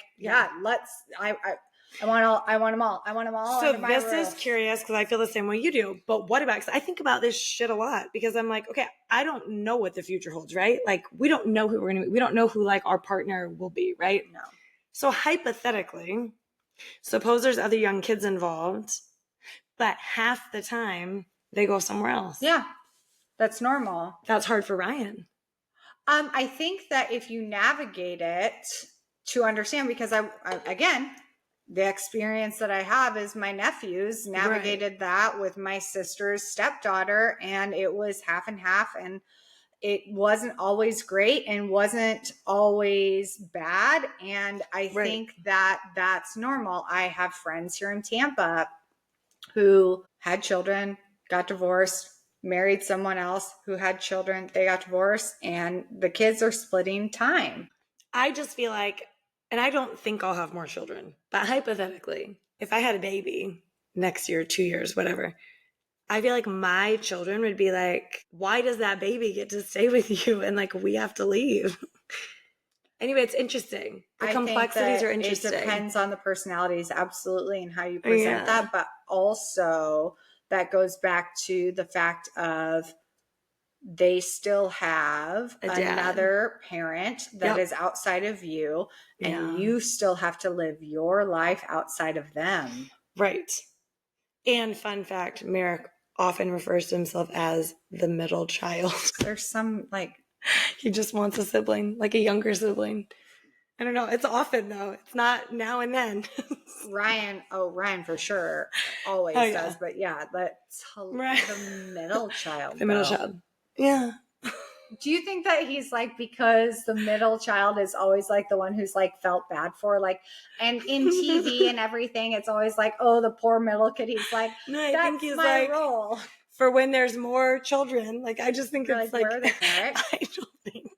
want them all. So this is curious because I feel the same way you do. But what about, because I think about this shit a lot because I'm like, okay, I don't know what the future holds, right? Like we don't know who we're going to be. We don't know who like our partner will be, right? No. So hypothetically, suppose there's other young kids involved, but half the time they go somewhere else. Yeah. That's normal. That's hard for Ryan. I think that if you navigate it to understand, because I again, the experience that I have is my nephews navigated that with my sister's stepdaughter, and it was half and half, and it wasn't always great and wasn't always bad. And I think that that's normal. I have friends here in Tampa who had children, got divorced, married someone else who had children, they got divorced, and the kids are splitting time. I just feel like, and I don't think I'll have more children, but hypothetically, if I had a baby next year, 2 years, whatever, I feel like my children would be like, why does that baby get to stay with you? And like, we have to leave. Anyway, it's interesting. The I think complexities that are interesting. It depends on the personalities, absolutely, and how you present Yeah. that. But also, that goes back to the fact of they still have A dad. another parent that Yep. is outside of you, and Yeah. you still have to live your life outside of them. Right. And fun fact, Merrick often refers to himself as the middle child. There's some like He just wants a sibling, like a younger sibling. I don't know. It's often though. It's not now and then. Ryan. Oh, Ryan for sure always Oh, yeah. does. But yeah, that's Right. the middle child. The middle though. child. Yeah. Do you think that he's like, because the middle child is always like the one who's like felt bad for, like, and in TV and everything, it's always like, oh, the poor middle kid. He's like, No, I that's think he's my like, role. for when there's more children. Like, I just think You're it's like, where are they, Merrick? I don't think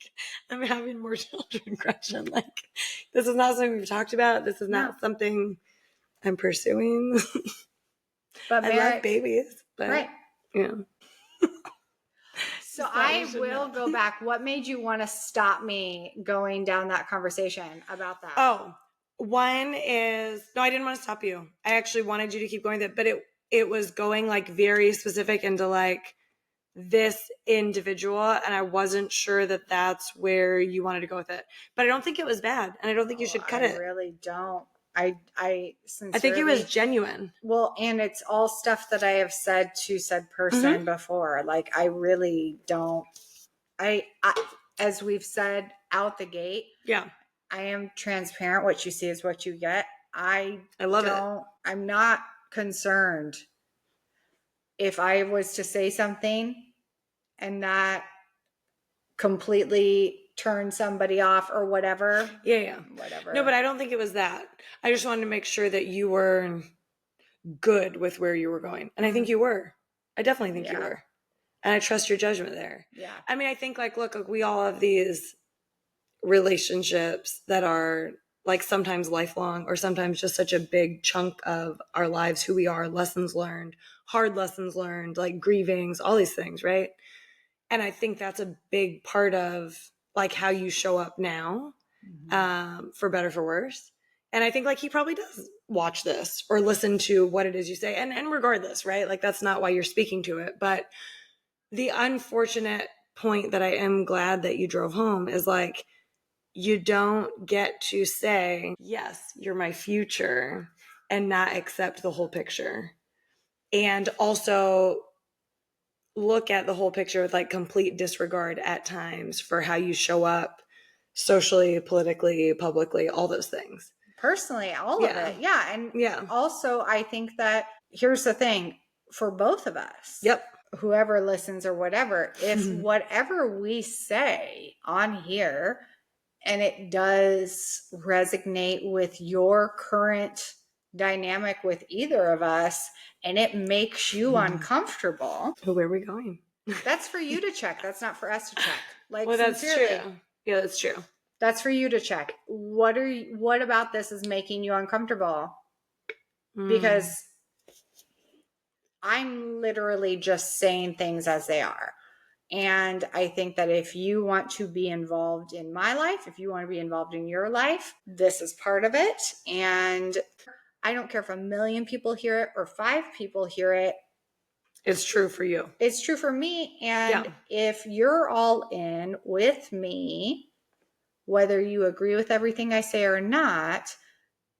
I'm having more children, Gretchen. Like, this is not something we've talked about. This is not something I'm pursuing. But I love babies, but right. yeah. So I will go back. What made you want to stop me going down that conversation about that? Oh, one is, no, I didn't want to stop you. I actually wanted you to keep going with it, but it was going like very specific into like this individual, and I wasn't sure that that's where you wanted to go with it. But I don't think it was bad, and I don't think you should cut it. I really don't. I sincerely, I think it was genuine. Well, and it's all stuff that I have said to said person before. Like, I really don't. I as we've said out the gate, Yeah, I am transparent. What you see is what you get. I love it. I'm not concerned if I was to say something and that completely turn somebody off or whatever. Yeah. Whatever. No, but I don't think it was that. I just wanted to make sure that you were good with where you were going. And I think you were. I definitely think you were. And I trust your judgment there. Yeah. I mean, I think like, look, we all have these relationships that are like sometimes lifelong or sometimes just such a big chunk of our lives, who we are, lessons learned, hard lessons learned, like grievings, all these things, right? And I think that's a big part of like how you show up now, for better, for worse. And I think like he probably does watch this or listen to what it is you say. And regardless, right? Like that's not why you're speaking to it. But the unfortunate point that I am glad that you drove home is like, you don't get to say, yes, you're my future, and not accept the whole picture. And also look at the whole picture with like complete disregard at times for how you show up socially, politically, publicly, all those things. Personally, all of it. Yeah. And also, I think that here's the thing for both of us. Yep. Whoever listens or whatever, if whatever we say on here and it does resonate with your current dynamic with either of us and it makes you uncomfortable. Where are we going? That's for you to check. That's not for us to check. Like, well, that's sincerely. true. Yeah, that's true. That's for you to check. What about this is making you uncomfortable? Because I'm literally just saying things as they are. And I think that if you want to be involved in my life, if you want to be involved in your life, this is part of it. And I don't care if 1 million people hear it or 5 people hear it. It's true for you. It's true for me. And if you're all in with me, whether you agree with everything I say or not,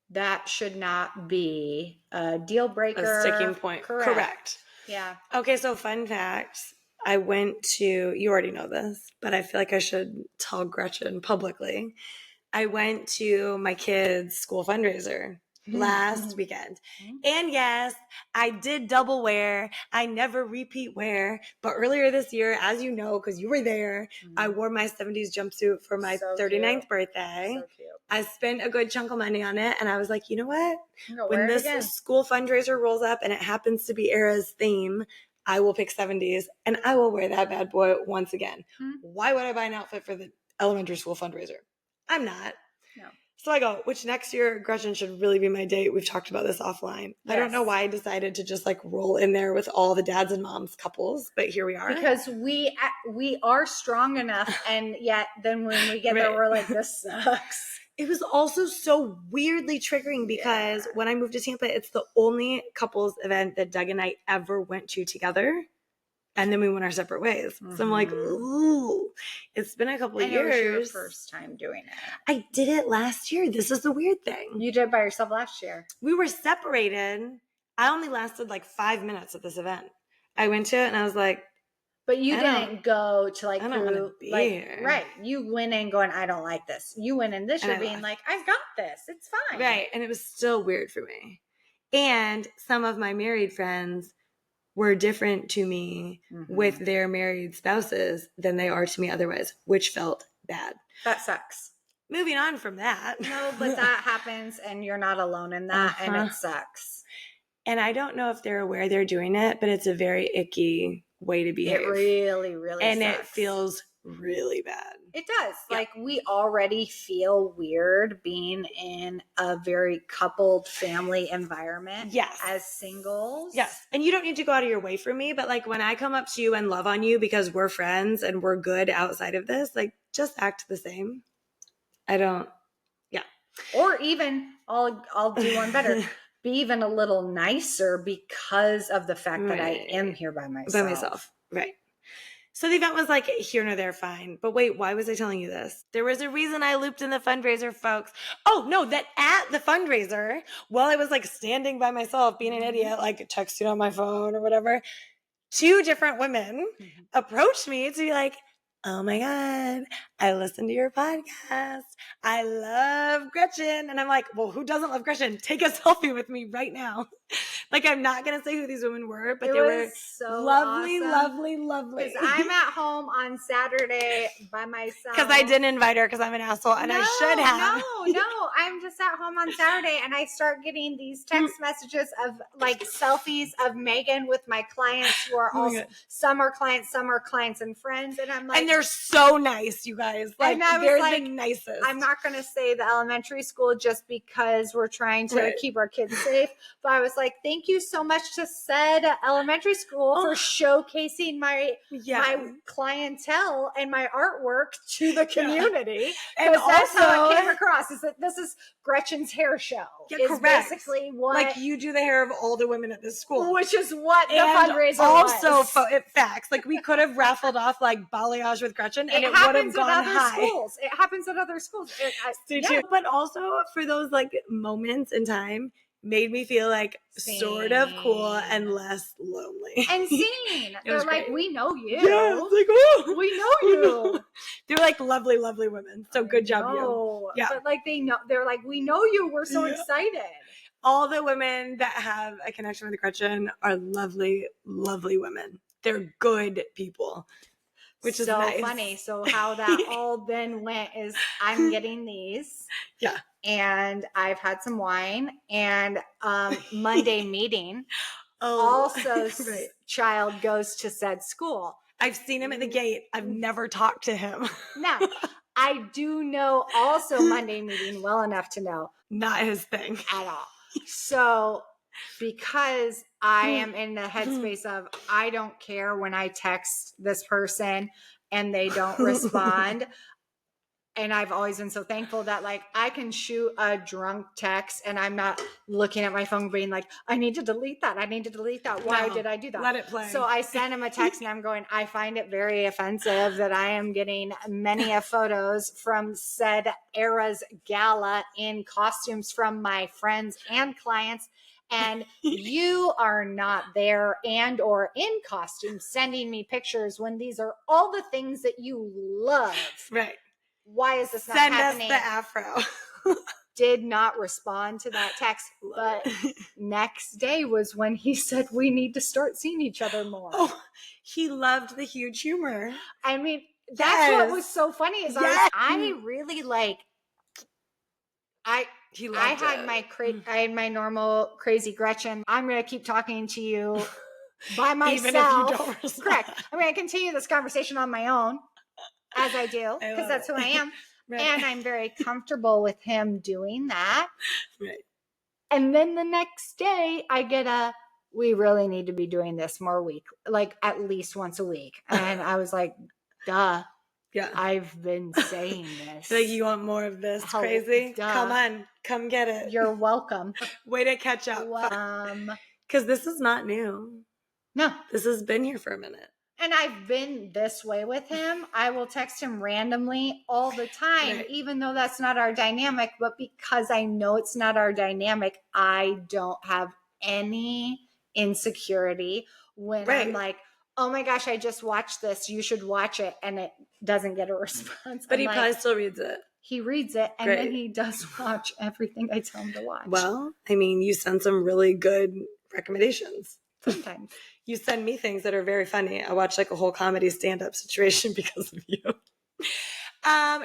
that should not be a deal breaker. A sticking point. Correct. Yeah. Okay, so fun facts. I went to, you already know this, but I feel like I should tell Gretchen publicly. I went to my kids' school fundraiser last weekend. And yes, I did double wear. I never repeat wear. But earlier this year, as you know, because you were there, I wore my 70s jumpsuit for my 39th birthday. So cute. I spent a good chunk of money on it. And I was like, you know what? When this school fundraiser rolls up and it happens to be Era's theme, I will pick 70s and I will wear that bad boy once again. Why would I buy an outfit for the elementary school fundraiser? I'm not. No. So I go, which next year Gretchen should really be my date. We've talked about this offline. Yes. I don't know why I decided to just like roll in there with all the dads and moms couples, but here we are. Because we are strong enough, and yet then when we get there, we're like, this sucks. It was also so weirdly triggering because when I moved to Tampa, it's the only couples event that Doug and I ever went to together. And then we went our separate ways. Mm-hmm. So I'm like, ooh, it's been a couple of years. It was your first time doing it. I did it last year. This is the weird thing. You did it by yourself last year. We were separated. I only lasted like 5 minutes at this event. I went to it and I was like, but you didn't go to like, I don't want to be here. Right. You went in going, I don't like this. You went in this year being like, I've got this. It's fine. Right. And it was still weird for me. And some of my married friends were different to me with their married spouses than they are to me otherwise, which felt bad. That sucks. Moving on from that. No, but that happens and you're not alone in that and it sucks. And I don't know if they're aware they're doing it, but it's a very icky way to behave. It really, really and sucks. It feels really bad. It does. Yeah. Like we already feel weird being in a very coupled family environment. Yes. As singles. Yes. And you don't need to go out of your way for me, but like when I come up to you and love on you because we're friends and we're good outside of this, like just act the same. I don't. Yeah. Or even I'll do one better. Be even a little nicer because of the fact that I am here by myself. Right. So the event was like here nor there, fine. But wait, why was I telling you this? There was a reason I looped in the fundraiser, folks. Oh, no, that at the fundraiser, while I was like standing by myself, being an idiot, like texting on my phone or whatever, 2 different women approached me to be like, oh my God, I listened to your podcast. I love Gretchen. And I'm like, well, who doesn't love Gretchen? Take a selfie with me right now. Like, I'm not going to say who these women were, but they were so lovely, awesome. lovely. Because I'm at home on Saturday by myself. Because I didn't invite her because I'm an asshole and I should have. No. I'm just at home on Saturday and I start getting these text messages of like selfies of Megan with my clients who are also, some are clients and friends. And I'm like, and they're so nice, you guys. Like, they're like, the nicest. I'm not going to say the elementary school just because we're trying to keep our kids safe. But I was like, thank you so much to said elementary school for showcasing my clientele and my artwork to the community. And that's how it came across, is that this is Gretchen's hair show. Yeah, correct. Basically what, like you do the hair of all the women at this school. Which is what the fundraiser also was. Facts. Like we could have raffled off like balayage with Gretchen and it would have gone high. Schools. It happens at other schools. But also for those like moments in time, made me feel like sort of cool and less lonely. And seen. They're like, we know you. Yeah, it's like, oh, we know you. They're like lovely, lovely women. So good job, you. Yeah. But like they know, they're like, we know you. We're so excited. All the women that have a connection with Gretchen are lovely, lovely women. They're good people. Which is so nice. Funny. So how that all then went is I'm getting these. Yeah. And I've had some wine and Monday meeting. Also child goes to said school. I've seen him at the gate. I've never talked to him. Now, I do know also Monday meeting well enough to know. Not his thing. At all. So because I am in the headspace of I don't care when I text this person and they don't respond. And I've always been so thankful that like I can shoot a drunk text and I'm not looking at my phone being like, I need to delete that. Why did I do that? Let it play. So I send him a text and I'm going, I find it very offensive that I am getting many photos from said era's gala in costumes from my friends and clients. And you are not there and or in costume sending me pictures when these are all the things that you love. Right. Why is this not happening? Send us the afro. Did not respond to that text. But next day was when he said we need to start seeing each other more. Oh, he loved the huge humor. I mean, that's what was so funny is I really like I had my normal crazy Gretchen. I'm going to keep talking to you by myself. Even if you don't respond. Correct. I'm going to continue this conversation on my own, as I do, because that's who I am. Right. And I'm very comfortable with him doing that. Right. And then the next day I get we really need to be doing this more week, like at least once a week. And I was like, duh. Yeah. I've been saying this. Like, you want more of this? Crazy? Duh. Come on. Come get it. You're welcome. Way to catch up. Because this is not new. No. This has been here for a minute. And I've been this way with him. I will text him randomly all the time, Right. even though that's not our dynamic. But because I know it's not our dynamic, I don't have any insecurity when Right. I'm like, oh my gosh, I just watched this. You should watch it. And it doesn't get a response. But I'm he like, probably still reads it. he reads it, and Great. then he does watch everything I tell him to watch. Well, I mean, you send some really good recommendations. Sometimes. You send me things that are very funny. I watch like a whole comedy stand-up situation because of you.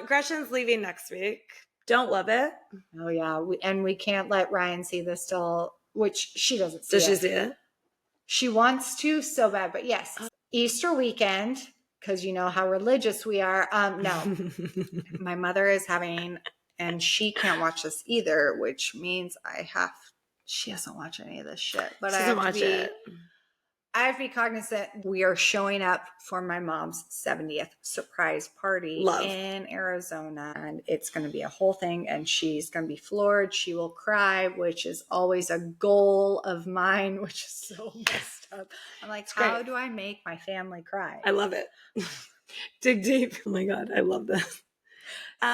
Gretchen's leaving next week. Don't love it. Oh yeah, we can't let Ryan see this till, which she doesn't see. Does she see it? She wants to so bad, but yes, Easter weekend, because you know how religious we are. No, my mother is having, and she can't watch this either, which means she doesn't watch any of this shit. But I have to be cognizant. We are showing up for my mom's 70th surprise party in Arizona, and it's going to be a whole thing, and she's going to be floored. She will cry, which is always a goal of mine, which is so messed up. I'm like, how do I make my family cry? I love it. Dig deep. Oh my God, I love this. So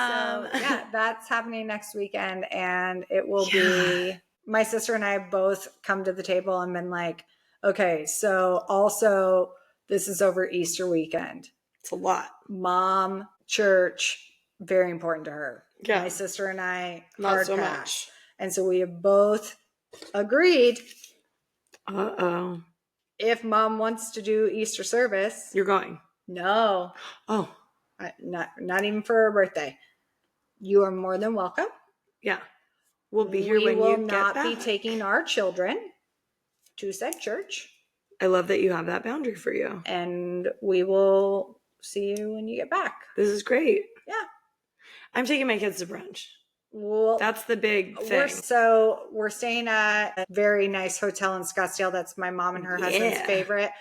yeah, that's happening next weekend, and it will be, my sister and I both come to the table and been like, okay, so also this is over Easter weekend. It's a lot. Mom, church, very important to her. Yeah. My sister and I, not so much. And so we have both agreed. Uh-oh. If Mom wants to do Easter service. You're going? No. Oh. Not even for her birthday. You are more than welcome. Yeah. We'll be here when you get back. We will not be taking our children to said church. I love that you have that boundary for you. And we will see you when you get back. This is great. Yeah. I'm taking my kids to brunch. Well, that's the big thing. We're staying at a very nice hotel in Scottsdale. That's my mom and her husband's favorite.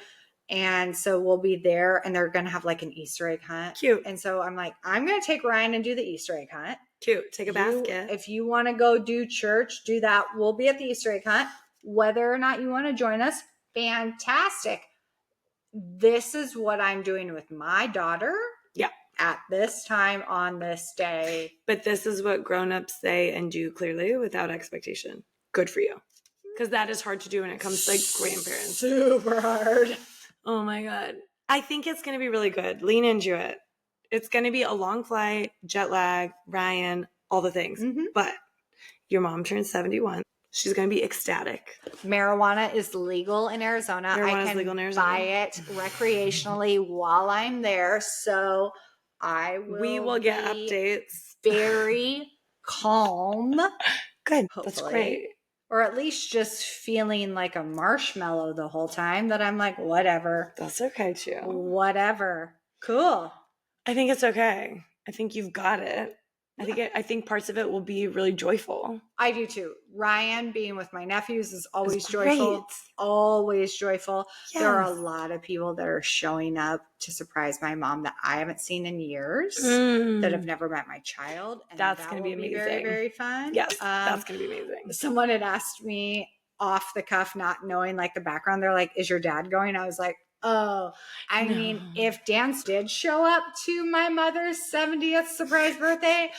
And so we'll be there, and they're going to have like an Easter egg hunt. Cute. And so I'm like, I'm going to take Ryan and do the Easter egg hunt. Cute. Take a basket. If you want to go do church, do that. We'll be at the Easter egg hunt. Whether or not you want to join us, fantastic. This is what I'm doing with my daughter. Yeah. At this time on this day. But this is what grown-ups say and do clearly without expectation. Good for you. Because that is hard to do when it comes to like grandparents. Super hard. Oh my God. I think it's going to be really good. Lean into it. It's going to be a long flight, jet lag, Ryan, all the things. Mm-hmm. But your mom turns 71. She's going to be ecstatic. Marijuana is legal in Arizona. I can buy it recreationally while I'm there. So we will get updates. Very calm. Good. Hopefully. That's great. Or at least just feeling like a marshmallow the whole time, that I'm like, whatever. That's okay too. Whatever. Cool. I think it's okay. I think you've got it. I think parts of it will be really joyful. I do too. Ryan being with my nephews is always joyful. Always joyful. Yes. There are a lot of people that are showing up to surprise my mom that I haven't seen in years, that have never met my child. And that's going to be amazing. Very, very fun. Yes, that's going to be amazing. Someone had asked me off the cuff, not knowing like the background. They're like, is your dad going? I was like, oh, I mean, if Dan did show up to my mother's 70th surprise birthday,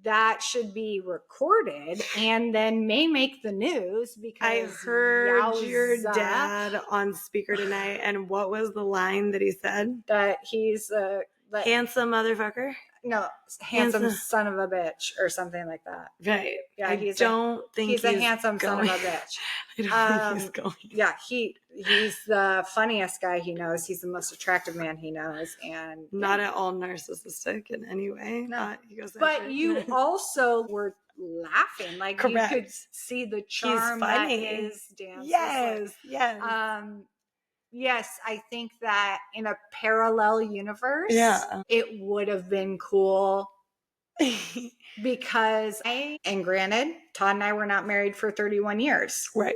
that should be recorded and then may make the news, because I heard your dad on speaker tonight. And what was the line that he said? That he's a handsome motherfucker. No, handsome son of a bitch or something like that. Right. Yeah, he's a handsome son of a bitch. I don't think he's going. Yeah, he's the funniest guy he knows. He's the most attractive man he knows, and not at all narcissistic in any way. No. But you also were laughing, like correct. You could see the charm that his dance. Yes, yes. Yes, I think that in a parallel universe, yeah, it would have been cool Because and granted, Todd and I were not married for 31 years. Right.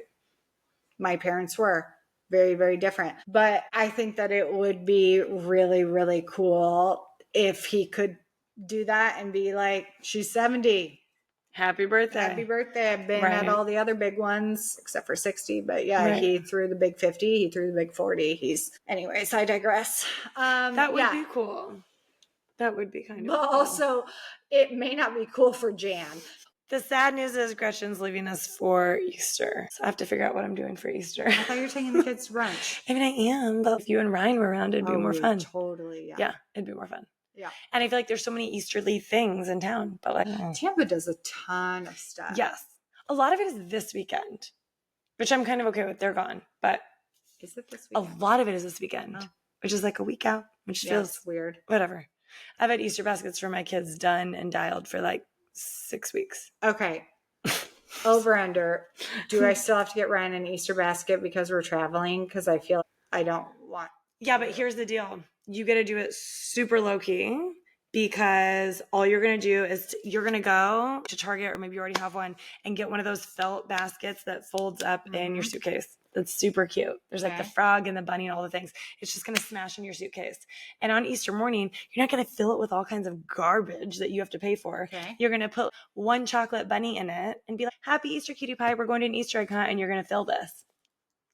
My parents were very, very different. But I think that it would be really, really cool if he could do that and be like, she's 70. Happy birthday. Happy birthday. I've been at all the other big ones except for 60. But yeah, he threw the big 50. He threw the big 40. Anyways, I digress. That would be cool. That would be kind of cool. Also, it may not be cool for Jan. The sad news is Gretchen's leaving us for Easter. So I have to figure out what I'm doing for Easter. I thought you were taking the kids to brunch. I mean, I am, but if you and Ryan were around, it'd be more fun. Totally, yeah. Yeah, it'd be more fun. Yeah. And I feel like there's so many Easterly things in town. But like Tampa does a ton of stuff. Yes. A lot of it is this weekend, which I'm kind of okay with. They're gone. But is it this weekend? A lot of it is this weekend, which is like a week out, which feels weird. Whatever. I've had Easter baskets for my kids done and dialed for like 6 weeks. Okay. Over under. Do I still have to get Ryan an Easter basket because we're traveling? Because I feel I don't want. Yeah, but here's the deal. You got to do it super low key because all you're going to do is you're going to go to Target, or maybe you already have one, and get one of those felt baskets that folds up in your suitcase. That's super cute. There's like the frog and the bunny and all the things. It's just going to smash in your suitcase. And on Easter morning, you're not going to fill it with all kinds of garbage that you have to pay for. Okay. You're going to put one chocolate bunny in it and be like, happy Easter, cutie pie. We're going to an Easter egg hunt and you're going to fill this.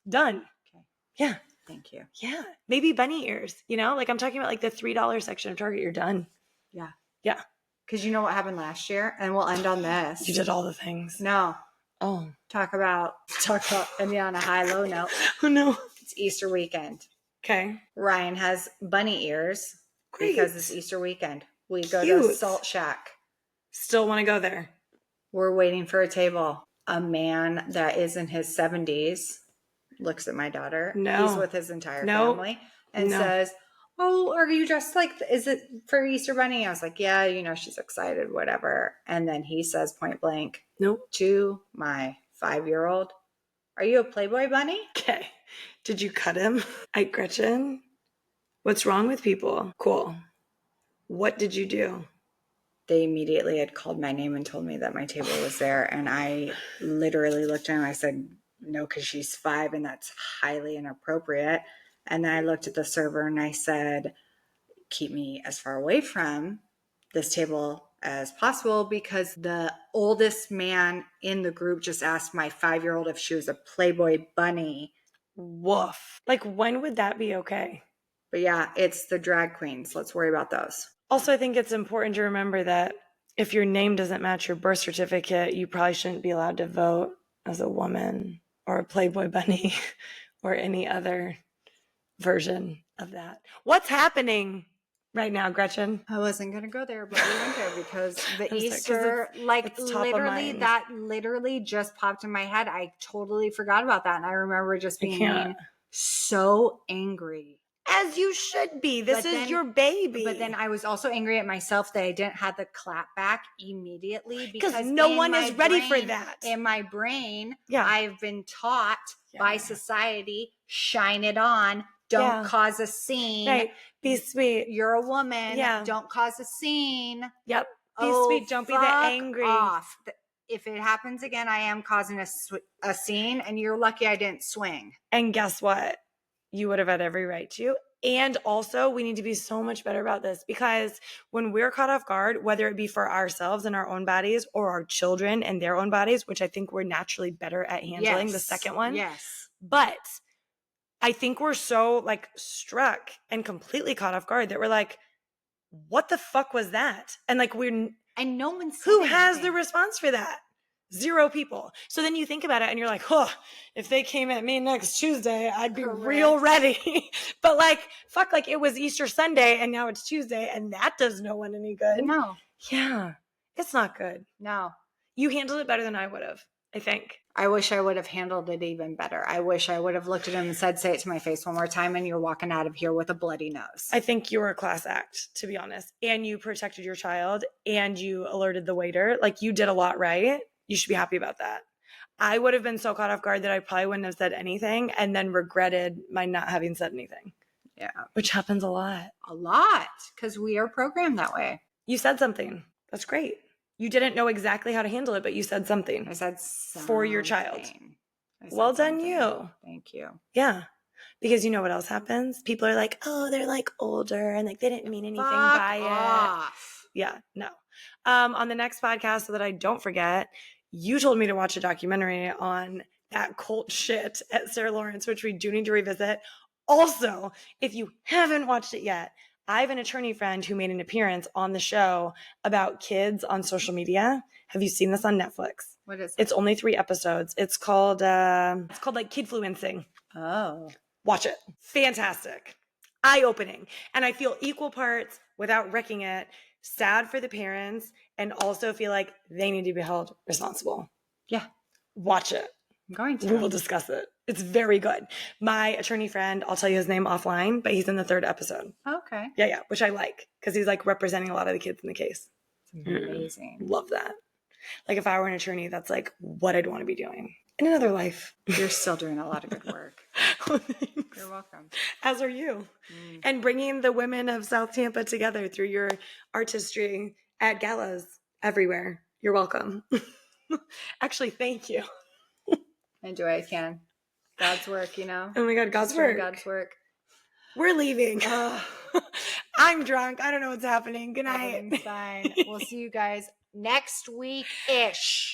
Done. Okay. Yeah. Thank you. Yeah. Maybe bunny ears, like I'm talking about like the $3 section of Target. You're done. Yeah. Yeah. Because you know what happened last year? And we'll end on this. You did all the things. No. Oh. Talk about ending on a high, low note. Oh, no. It's Easter weekend. Okay. Ryan has bunny ears. Great. Because it's Easter weekend. We go Cute. to Salt Shack. Still want to go there. We're waiting for a table. A man that is in his 70s looks at my daughter. No. He's with his entire family and says, oh, are you dressed is it for Easter Bunny? I was like, yeah, she's excited, whatever. And then he says point blank, nope, to my 5-year-old, are you a Playboy bunny? Okay. Did you cut him? Gretchen, what's wrong with people? Cool. What did you do? They immediately had called my name and told me that my table was there. And I literally looked at him. I said, no, because she's 5 and that's highly inappropriate. And then I looked at the server and I said, keep me as far away from this table as possible, because the oldest man in the group just asked my 5-year-old if she was a Playboy bunny. Woof. Like, when would that be okay? But yeah, it's the drag queens. Let's worry about those. Also, I think it's important to remember that if your name doesn't match your birth certificate, you probably shouldn't be allowed to vote as a woman or a Playboy bunny or any other version of that. What's happening right now, Gretchen? I wasn't going to go there, but we went there because the Easter, that literally just popped in my head. I totally forgot about that. And I remember just being so angry. As you should be. This is your baby. But then I was also angry at myself that I didn't have the clap back immediately, because no one is ready for that. In my brain, I've been taught by society, shine it on, don't cause a scene. Right. Be sweet. You're a woman. Don't cause a scene. Yep. Be sweet. Don't be that angry. Off. If it happens again, I am causing a scene, and you're lucky I didn't swing. And guess what? You would have had every right to. And also, we need to be so much better about this, because when we're caught off guard, whether it be for ourselves and our own bodies or our children and their own bodies, which I think we're naturally better at handling, the second one. Yes. But I think we're so struck and completely caught off guard that we're like, what the fuck was that? And and no one's who has the response for that? 0 people. So then you think about it and you're like, if they came at me next Tuesday, I'd be real ready. But it was Easter Sunday and now it's Tuesday, and that does no one any good. No. Yeah. It's not good. No. You handled it better than I would have, I think. I wish I would have handled it even better. I wish I would have looked at him and said, say it to my face one more time, and you're walking out of here with a bloody nose. I think you were a class act, to be honest. And you protected your child and you alerted the waiter. You did a lot right. You should be happy about that. I would have been so caught off guard that I probably wouldn't have said anything and then regretted my not having said anything. Yeah. Which happens a lot. A lot, because we are programmed that way. You said something. That's great. You didn't know exactly how to handle it, but you said something. I said something. For your child. Well done, you. Thank you. Yeah. Because you know what else happens? People are like, oh, they're like older and like they didn't mean anything by off. it. Yeah, no. On the next podcast, so that I don't forget, you told me to watch a documentary on that cult shit at Sarah Lawrence, which we do need to revisit. Also, if you haven't watched it yet, I have an attorney friend who made an appearance on the show about kids on social media. Have you seen this on Netflix? What is it? It's only 3 episodes. It's called like Kidfluencing. Oh. Watch it. Fantastic. Eye-opening. And I feel equal parts, without wrecking it, sad for the parents and also feel like they need to be held responsible. Yeah. Watch it. I'm going to. We will discuss it. It's very good. My attorney friend, I'll tell you his name offline, but he's in the 3rd episode. Okay. Yeah, which I like because he's like representing a lot of the kids in the case. It's amazing. Love that. Like if I were an attorney, that's like what I'd want to be doing in another life. You're still doing a lot of good work. You're welcome. As are you. And bringing the women of South Tampa together through your artistry at galas everywhere. You're welcome. Actually, thank you. I do what I can. God's work, you know? Oh my God, God's work. God's work. We're leaving. I'm drunk. I don't know what's happening. Good night. Everything's fine. We'll see you guys next week-ish.